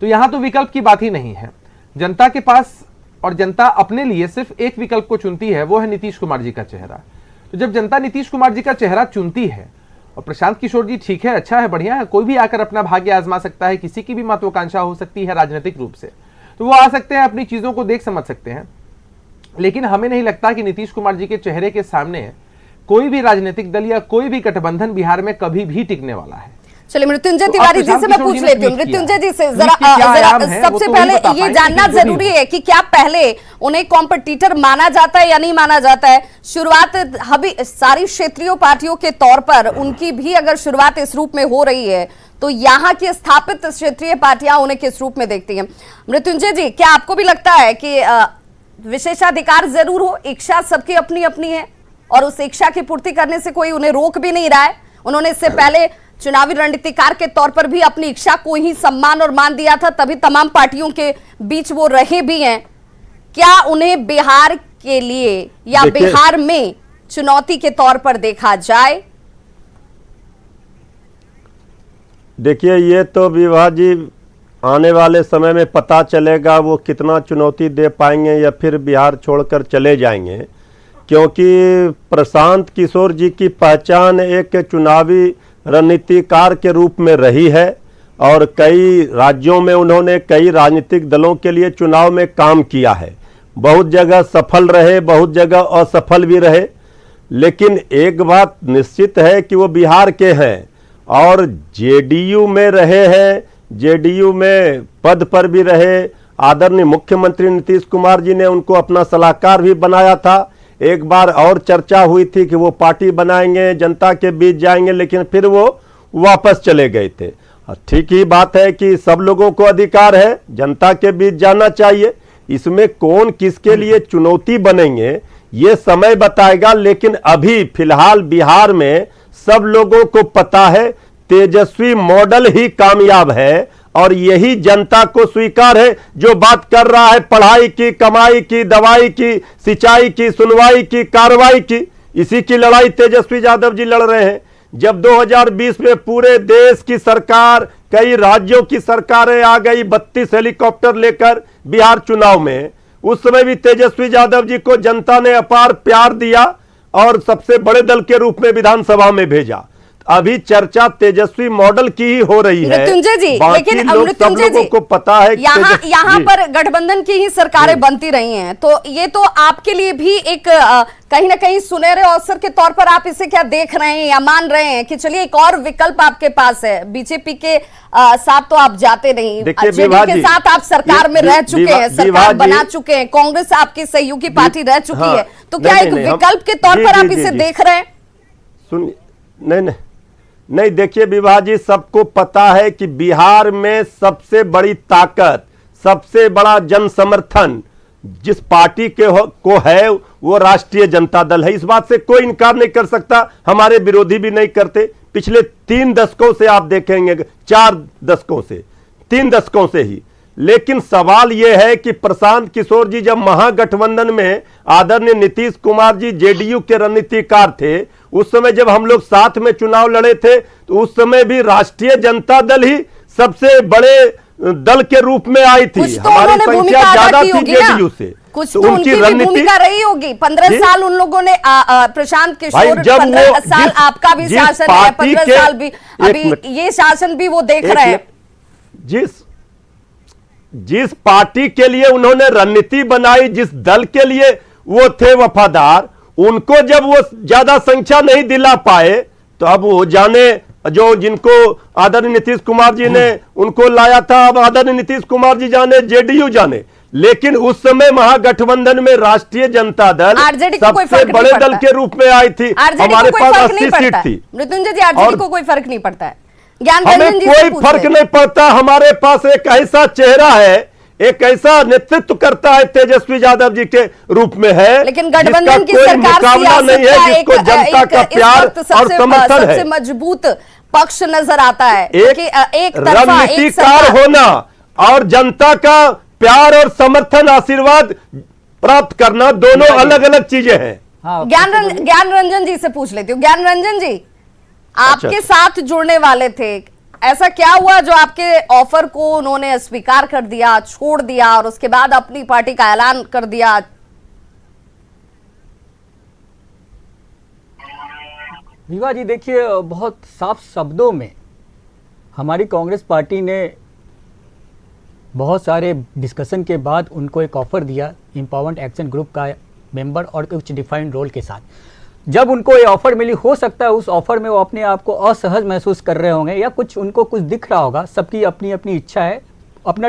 तो यहां तो विकल्प की बात ही नहीं है। जनता के पास और जनता अपने लिए सिर्फ एक विकल्प को चुनती है, वो है नीतीश कुमार जी का चेहरा। तो जब जनता नीतीश कुमार जी का चेहरा चुनती है, और प्रशांत किशोर जी ठीक है, अच्छा है, बढ़िया है, कोई भी आकर अपना भाग्य आजमा सकता है, किसी की भी महत्वाकांक्षा हो सकती है राजनीतिक रूप से, तो वो आ सकते हैं, अपनी चीजों को देख समझ सकते हैं। लेकिन हमें नहीं लगता कि नीतीश कुमार जी के चेहरे के सामने कोई भी राजनीतिक दल या कोई भी गठबंधन बिहार में कभी भी टिकने वाला है। चलिए मृत्युंजय तिवारी जी से मैं पूछ लेती हूँ। मृत्युंजय जी से जरा सबसे पहले ये जानना जरूरी है कि क्या पहले उन्हें कॉम्पिटिटर माना जाता है या नहीं माना जाता है? शुरुआत अभी सारी क्षेत्रीय पार्टियों के तौर पर उनकी भी अगर शुरुआत इस रूप में हो रही है, तो यहाँ की स्थापित क्षेत्रीय पार्टियां उन्हें किस रूप में देखती हैं? मृत्युंजय जी, क्या आपको भी लगता है कि विशेषाधिकार जरूर हो, इच्छा सबकी अपनी अपनी है और उस इच्छा की पूर्ति करने से कोई उन्हें रोक भी नहीं रहा है? उन्होंने इससे पहले चुनावी रणनीतिकार के तौर पर भी अपनी इच्छा को ही सम्मान और मान दिया था, तभी तमाम पार्टियों के बीच वो रहे भी हैं। क्या उन्हें बिहार के लिए या बिहार में चुनौती के तौर पर देखा जाए? देखिए, ये तो विभा जी आने वाले समय में पता चलेगा वो कितना चुनौती दे पाएंगे या फिर बिहार छोड़कर चले जाएंगे, क्योंकि प्रशांत किशोर जी की पहचान एक चुनावी रणनीतिकार के रूप में रही है और कई राज्यों में उन्होंने कई राजनीतिक दलों के लिए चुनाव में काम किया है। बहुत जगह सफल रहे, बहुत जगह असफल भी रहे, लेकिन एक बात निश्चित है कि वो बिहार के हैं और जेडीयू में रहे हैं, जेडीयू में पद पर भी रहे। आदरणीय मुख्यमंत्री नीतीश कुमार जी ने उनको अपना सलाहकार भी बनाया था। एक बार और चर्चा हुई थी कि वो पार्टी बनाएंगे, जनता के बीच जाएंगे, लेकिन फिर वो वापस चले गए थे। ठीक ही बात है कि सब लोगों को अधिकार है, जनता के बीच जाना चाहिए। इसमें कौन किसके लिए चुनौती बनेंगे ये समय बताएगा, लेकिन अभी फिलहाल बिहार में सब लोगों को पता है तेजस्वी मॉडल ही कामयाब है और यही जनता को स्वीकार है। जो बात कर रहा है पढ़ाई की, कमाई की, दवाई की, सिंचाई की, सुनवाई की, कार्रवाई की, इसी की लड़ाई तेजस्वी यादव जी लड़ रहे हैं। जब 2020 में पूरे देश की सरकार, कई राज्यों की सरकारें आ गई 32 हेलीकॉप्टर लेकर बिहार चुनाव में, उस समय भी तेजस्वी यादव जी को जनता ने अपार प्यार दिया और सबसे बड़े दल के रूप में विधानसभा में भेजा। अभी चर्चा तेजस्वी मॉडल की ही हो रही है मृत्युंजय जी, लेकिन मृत्युंजय जी को पता है यहाँ पर गठबंधन की ही सरकारें बनती रही हैं, तो ये तो आपके लिए भी एक कहीं ना कहीं सुनहरे अवसर के तौर पर आप इसे क्या देख रहे हैं या मान रहे हैं कि चलिए एक और विकल्प आपके पास है? बीजेपी के साथ तो आप जाते नहीं, जेडीयू के साथ आप सरकार में रह चुके हैं, सरकार बना चुके हैं, कांग्रेस आपकी सहयोगी पार्टी रह चुकी है, तो क्या एक विकल्प के तौर पर आप इसे देख रहे हैं? सुनिए, नहीं देखिए विभा जी, सबको पता है कि बिहार में सबसे बड़ी ताकत, सबसे बड़ा जन समर्थन जिस पार्टी को है वो राष्ट्रीय जनता दल है। इस बात से कोई इनकार नहीं कर सकता, हमारे विरोधी भी नहीं करते। पिछले 3 दशकों से आप देखेंगे, 4 दशकों से, 3 दशकों से ही। लेकिन सवाल यह है कि प्रशांत किशोर जी जब महागठबंधन में आदरणीय नीतीश कुमार जी जेडीयू के रणनीतिकार थे, उस समय जब हम लोग साथ में चुनाव लड़े थे, तो उस समय भी राष्ट्रीय जनता दल ही सबसे बड़े दल के रूप में आई थी। हमारी संख्या ज्यादा थी जेडीयू से, कुछ तो उनकी भूमिका रही होगी। 15 साल उन लोगों ने प्रशांत किशोर, 15 साल आपका भी शासन है, 15 साल भी अभी ये शासन भी वो देख रहे हैं। जिस पार्टी के लिए उन्होंने रणनीति बनाई, जिस दल के लिए वो थे वफादार, उनको जब वो ज्यादा संख्या नहीं दिला पाए, तो अब वो जाने जो जिनको आदरणीय नीतीश कुमार जी ने उनको लाया था, अब आदरणीय नीतीश कुमार जी जाने, जेडीयू जाने। लेकिन उस समय महागठबंधन में राष्ट्रीय जनता दल सबसे बड़े दल के रूप में आई थी, हमारे पास 80 सीट थी। मृत्युंजय जी, आरजेडी को कोई फर्क नहीं पड़ता है? हमें कोई फर्क नहीं पड़ता। हमारे पास एक ऐसा चेहरा है, एक ऐसा नेतृत्व करता है तेजस्वी यादव जी के रूप में है, लेकिन गठबंधन की सरकार मुकाबला नहीं है, जिसको जनता का प्यार और समर्थन है, सबसे मजबूत पक्ष नजर आता है। एक रणनीतिकार होना और जनता का प्यार और समर्थन, आशीर्वाद प्राप्त करना, दोनों अलग अलग चीजें हैं। ज्ञान रंजन जी से पूछ लेती हूँ। ज्ञान रंजन जी, आपके साथ जुड़ने वाले थे, ऐसा क्या हुआ जो आपके ऑफर को उन्होंने स्वीकार कर दिया, छोड़ दिया और उसके बाद अपनी पार्टी का ऐलान कर दिया? विवा जी, देखिए, बहुत साफ शब्दों में हमारी कांग्रेस पार्टी ने बहुत सारे डिस्कशन के बाद उनको एक ऑफर दिया एम्पावरमेंट एक्शन ग्रुप का मेंबर और कुछ डिफाइंड रोल के साथ। जब उनको ये ऑफर मिली, हो सकता है उस ऑफर में वो अपने आप को असहज महसूस कर रहे होंगे या कुछ उनको कुछ दिख रहा होगा। सबकी अपनी अपनी इच्छा है, अपना